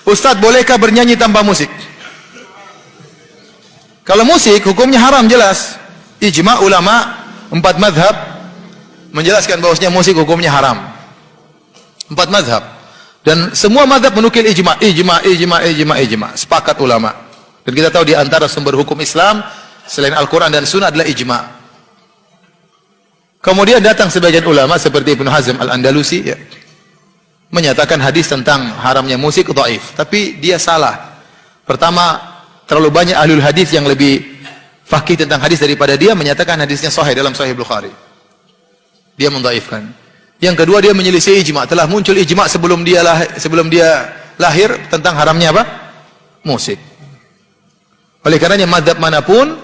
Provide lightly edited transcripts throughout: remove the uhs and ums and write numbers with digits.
Ustadz, bolehkah bernyanyi tanpa musik? Kalau musik hukumnya haram jelas. Ijma ulama 4 mazhab menjelaskan bahwasanya musik hukumnya haram. 4 mazhab. Dan semua mazhab menukil ijma. Sepakat ulama. Dan kita tahu di antara sumber hukum Islam selain Al-Quran dan Sunnah adalah ijma. Kemudian datang sebagian ulama seperti Ibnu Hazm Al-Andalusi ya, menyatakan hadis tentang haramnya musik dhaif, tapi dia salah. Pertama, terlalu banyak ahlul hadis yang lebih faqih tentang hadis daripada dia menyatakan hadisnya sahih dalam Sahih Bukhari. Dia mendhaifkan. Yang kedua, dia menyelisih ijma. Telah muncul ijma sebelum dia lahir tentang haramnya apa? Musik. Oleh karenanya mazhab manapun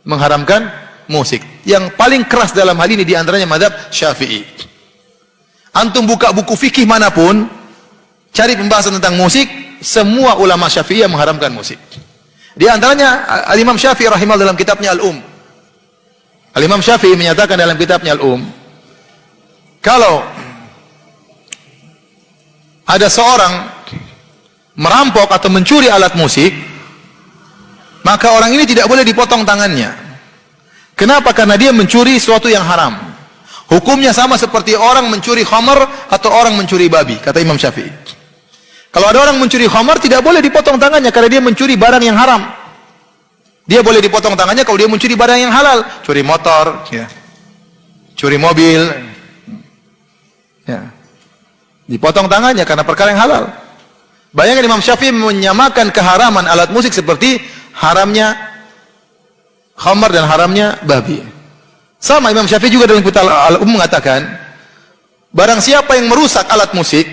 mengharamkan musik. Yang paling keras dalam hal ini diantaranya mazhab Syafi'i. Antum buka buku fikih manapun, cari pembahasan tentang musik, semua ulama Syafi'iyah mengharamkan musik. Di antaranya Al-Imam Syafi'i rahimahullah dalam kitabnya Al-Imam Syafi'i menyatakan dalam kitabnya kalau ada seorang merampok atau mencuri alat musik, maka orang ini tidak boleh dipotong tangannya. Kenapa? Karena dia mencuri sesuatu yang haram. Hukumnya sama seperti orang mencuri khamar atau orang mencuri babi, kata Imam Syafi'i. Kalau ada orang mencuri khamar, tidak boleh dipotong tangannya karena dia mencuri barang yang haram. Dia boleh dipotong tangannya kalau dia mencuri barang yang halal, curi motor, ya, curi mobil, ya, dipotong tangannya karena perkara yang halal. Bayangkan Imam Syafi'i menyamakan keharaman alat musik seperti haramnya khamar dan haramnya babi. Sama Imam Syafi'i juga dalam kitab Al-Umm mengatakan, barang siapa yang merusak alat musik,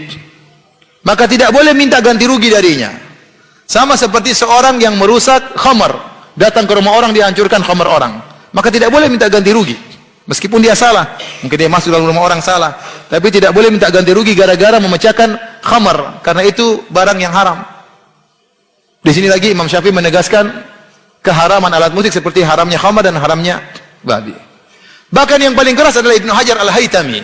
maka tidak boleh minta ganti rugi darinya. Sama seperti seorang yang merusak khamar, datang ke rumah orang dihancurkan khamar orang, maka tidak boleh minta ganti rugi. Meskipun dia salah, mungkin dia masuk dalam rumah orang salah, tapi tidak boleh minta ganti rugi gara-gara memecahkan khamar, karena itu barang yang haram. Di sini lagi Imam Syafi'i menegaskan keharaman alat musik seperti haramnya khamar dan haramnya babi. Bahkan yang paling keras adalah Ibnu Hajar Al-Haytami,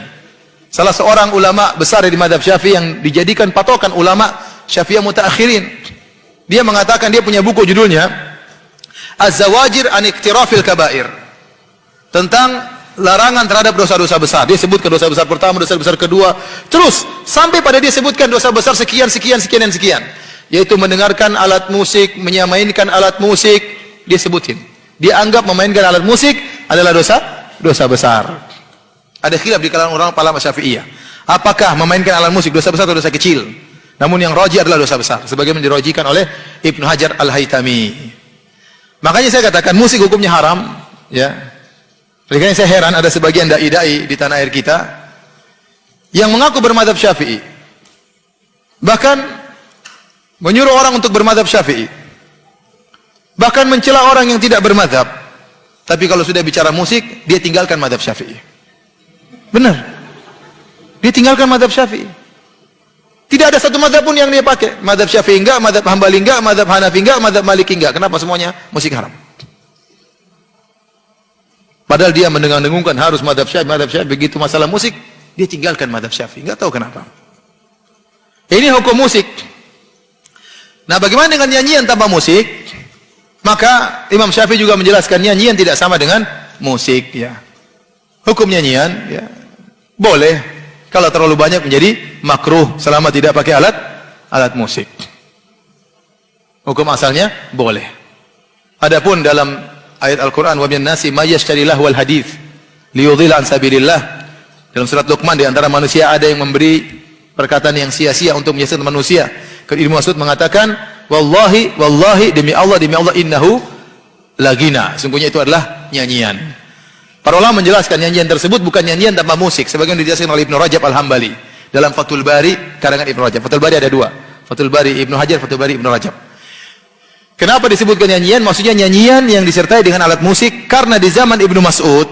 salah seorang ulama besar di mazhab Syafi'i yang dijadikan patokan ulama Syafi'iyah mutaakhirin. Dia mengatakan, dia punya buku judulnya Az-Zawajir an Iqtirafil Kabair, tentang larangan terhadap dosa-dosa besar. Dia sebutkan dosa besar pertama, dosa besar kedua, terus sampai pada dia sebutkan dosa besar sekian dan sekian, yaitu mendengarkan alat musik, menyamainkan alat musik. Dia sebutin, dia anggap memainkan alat musik adalah dosa besar. Ada khilaf di kalangan orang ulama Syafi'iyah, apakah memainkan alat musik dosa besar atau dosa kecil. Namun yang rajih adalah dosa besar, sebagaimana dirojikan oleh Ibnu Hajar Al-Haytami. Makanya saya katakan musik hukumnya haram, ya. Oleh karena saya heran ada sebagian dai-dai di tanah air kita yang mengaku bermadzhab Syafi'i, bahkan menyuruh orang untuk bermadzhab Syafi'i, bahkan mencela orang yang tidak bermadzhab. Tapi kalau sudah bicara musik, dia tinggalkan madzhab Syafi'i. Benar, dia tinggalkan madzhab Syafi'i. Tidak ada satu madzhab pun yang dia pakai. Madzhab Syafi'i enggak, madzhab Hambali enggak, madzhab Hanafi enggak, madzhab Maliki enggak. Kenapa? Semuanya musik haram. Padahal dia mendengung-dengungkan harus madzhab Syafi'i. Begitu masalah musik, dia tinggalkan madzhab Syafi'i. Enggak tahu kenapa. Ini hukum musik. Nah, bagaimana dengan nyanyian tanpa musik? Maka Imam Syafi'i juga menjelaskan nyanyian tidak sama dengan musik, ya. Hukum nyanyian, ya, boleh kalau terlalu banyak menjadi makruh selama tidak pakai alat musik. Hukum asalnya boleh. Adapun dalam ayat Al-Qur'an, wa minan nasi may yashtari lahwal hadits liyudhilla an sabilillah, dalam surat Luqman, di antara manusia ada yang memberi perkataan yang sia-sia untuk menyesatkan manusia. Ibnu Mas'ud mengatakan, wallahi demi Allah innahu lagina, sungguhnya itu adalah nyanyian. Para ulama menjelaskan nyanyian tersebut bukan nyanyian tanpa musik, sebagaimana dijelaskan oleh Ibnu Rajab Al-Hambali dalam Fathul Bari karangan Ibnu Rajab. Fathul Bari ada dua, Fathul Bari Ibnu Hajar, Fathul Bari Ibnu Rajab. Kenapa disebutkan nyanyian? Maksudnya nyanyian yang disertai dengan alat musik, karena di zaman Ibnu Mas'ud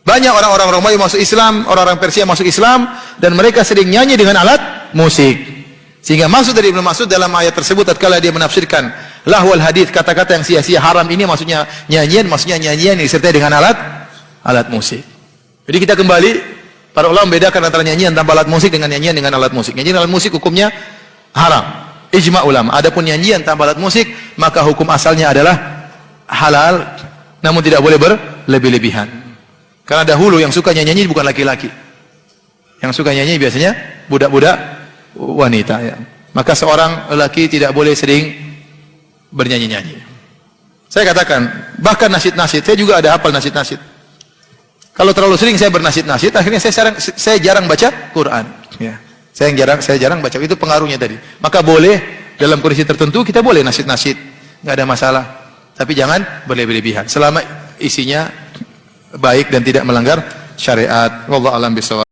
banyak orang-orang Romawi masuk Islam, orang-orang Persia masuk Islam, dan mereka sering nyanyi dengan alat musik. Sehingga maksud dari Ibnu Mas'ud dalam ayat tersebut tatkala dia menafsirkan lahwal hadits, kata-kata yang sia-sia haram, ini maksudnya nyanyian yang disertai dengan alat musik. Jadi kita kembali, para ulama membedakan antara nyanyian tanpa alat musik dengan nyanyian dengan alat musik. Nyanyian alat musik hukumnya haram. ijma ulama. Adapun nyanyian tanpa alat musik, maka hukum asalnya adalah halal, namun tidak boleh berlebih-lebihan. Karena dahulu yang suka nyanyi bukan laki-laki. Yang suka nyanyi biasanya budak-budak wanita. Ya. Maka seorang lelaki tidak boleh sering bernyanyi-nyanyi. Saya katakan, bahkan nasyid-nasyid, saya juga ada hafal nasyid-nasyid. Kalau terlalu sering saya bernasyid-nasyid, akhirnya saya jarang baca Quran. Ya. Saya jarang baca, itu pengaruhnya tadi. Maka boleh, dalam kondisi tertentu kita boleh nasyid-nasyid, nggak ada masalah. Tapi jangan berlebih-lebihan. Selama isinya baik dan tidak melanggar syariat. Wallahu a'lam bishawab.